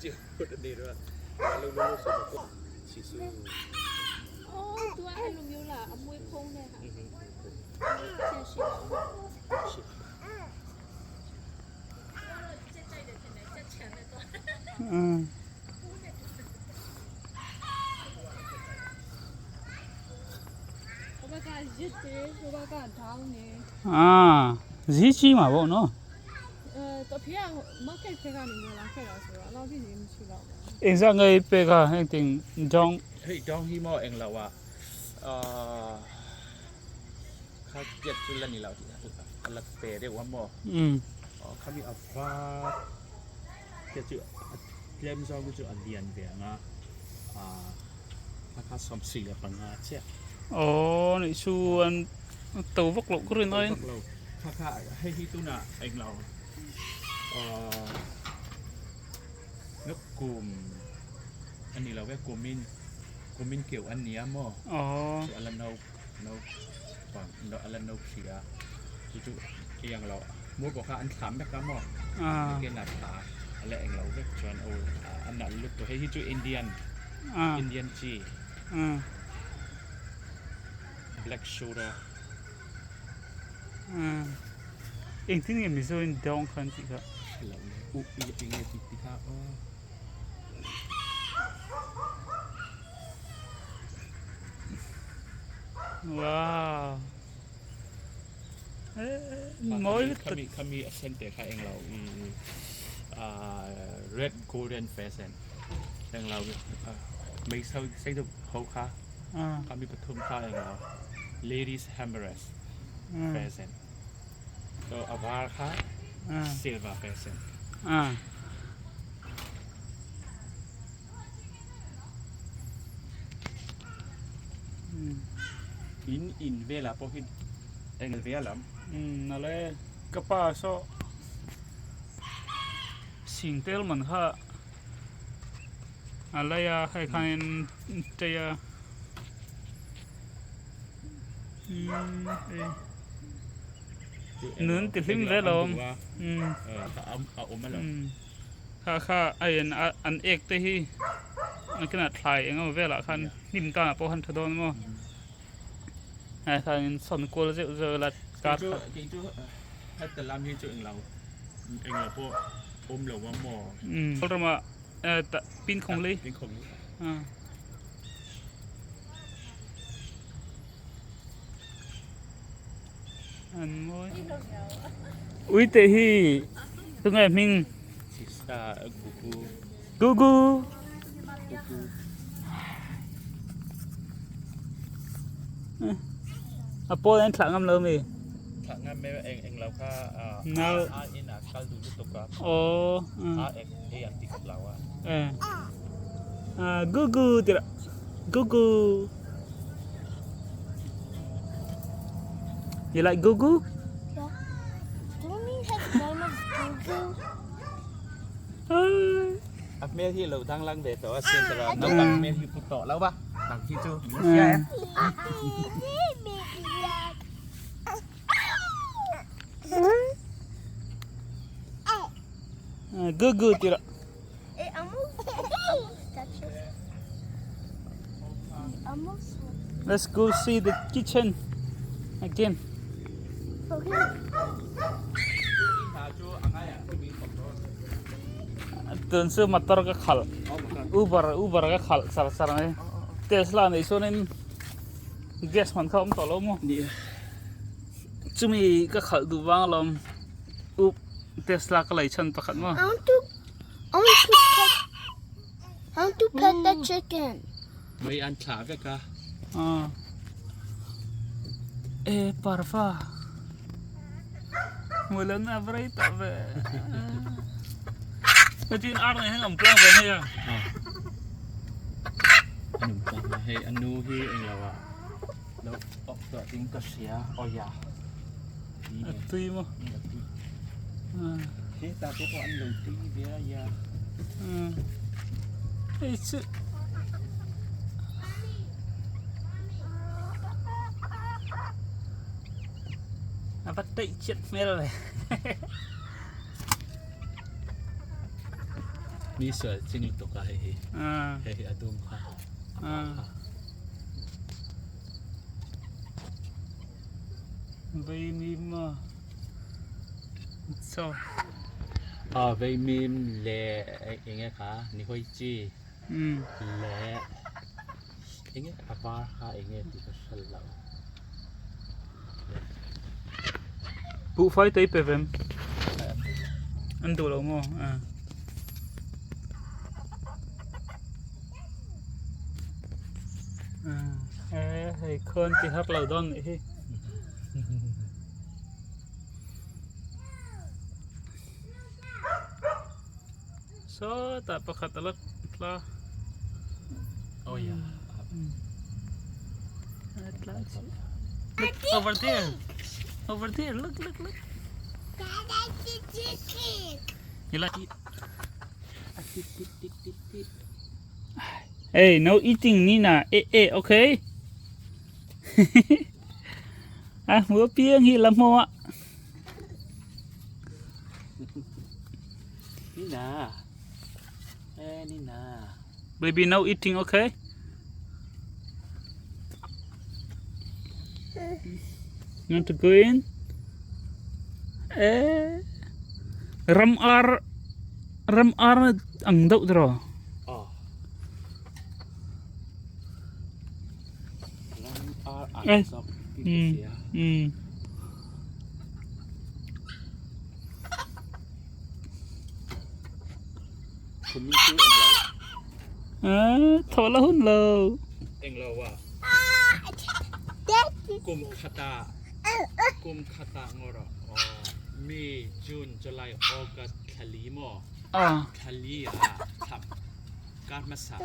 จิ๋วพูดดีด้วยลูกสุดก็ชิซูโอ้ตัวไอ้ลุงยูล่ะเอามวยพงเลยค่ะเชียร์ชิ我把它日的，我把它烫的。啊，日期嘛不喏。到平常没开这个你们拉开了是吧？老弟你们去了。เองสั่งไงไปก็ให้ติงจองเฮ้ยจองที่หม้อเองเราว่าข้าเจ็ดจุลนี่เราที่อะไรเปรย์เรียกว่าหม้อเขามีอัฟฟ้าเจ็ดจุดเล่มซองก็จุดอันเดียนเดียงอ่ะข้าสมศรีปังงาเชี่ยอ๋อนี่ชวนตัวพวกเราก็เรื่องน้อยข้าให้ที่ตู้น่ะเองเรานกกลุ่มอันนี้เราเรียกกลุ่มมินเกี่ยวอันนี้มั้งอ๋ออันละนกฝั่งอันละนกเสียจู่ๆเอียงเรามูดบอกว่าอันขำนะครับมั้งเกี่ยนหน้าตาอะไรเองเราเรียกชวนโออันนั้นลูกตัวให้ที่จู่อินเดียนจีblack shoulder เองที่นี่มีโซนดองคันติครับเราอุปยังไงติดครับว้าวมอยเขามีเส้นเตะค่ะเองเราred golden pheasant เองเราไม่ใช่ตัวเขาค่ะเขามีปฐมค่ะเองเรา ladies hammeress pheasant ตัวอวาร์ค่ะ silver pheasant อินเวลาพวกที่เองเวลานั่นแหละก็ป้าโซสิ่งเตลมันค่ะอะไรอะให้ใครเจียนื้อติดลิ้มเลยหรอเอาอมมาเลยค่ะไอ้อันเอกที่อันขนาดถ่ายเองเอาเวลาคันนิ่มตาพอหันถดอนมั้งไอ้คันสอนกูแล้วเจอละการจริงจุให้แต่ลำที่จุเองเราพวกอมหรือว่าหม้อเรามาแต่ปิ้นของเลยอันมวยอุ้ยเตฮีตัวไงมิงกูอะโป้เอ็นถลังงำเลยมั้ยถลังงำไม่เองเราค่ะอินคัลดูลุตกครับโอ้เองอย่างที่กับเรากูติระกู You like gugu? Yeah. Do you mean have name of gugu? เมที่เราทั้งลังเดแต่ว่าเซียนแต่เราน้องเมที่ปุตโตแล้วปะหลังที่จูใช่gugu tira. Let's go see the kitchen again. Okay. Tuần xưa mặt tao cái khẩu, Uber cái khẩu sar này, Tesla này số nên gasมันkhôngต่อลมจะมีก็ขดูว่างลมเทสลาก็ไหลชันประคันมั้ง I want to pet the chicken ไม่อันขาเวกะparfa mulan na bray tabe Jadi orang yang ngemplang kan ya. Ngemplang hey anu hi eng lawa. Lo ok to ting to sia oya. Atui mo. He ta ko an lo ti dia ya. Itu apa tai chet mel มีเสือจริงตกอะไรเฮ้ à เฮ้อดุมค่ะ vậy mi mà sao เวมิมเล่เองค่ะนี่ค่อยจีเล่เองอาบาร์ค่ะเองที่ก็ฉลาด bu phải tới pevem ăn đồ lâu mò à hay con thì hấp lâu đón này so tak pakat alat lah oh ya look over there look you like it hey no eating Nina okay à mua piêng hi làm hoa Nina Nina baby no eating okay you want to go in ram ar ang đậu rồiคุณมีชื่ออะไร thôi là hôn lờ เองเราว่ากุมขตางอร์มีจูนจุลายออกัสคลีโมคลีทำการมาสา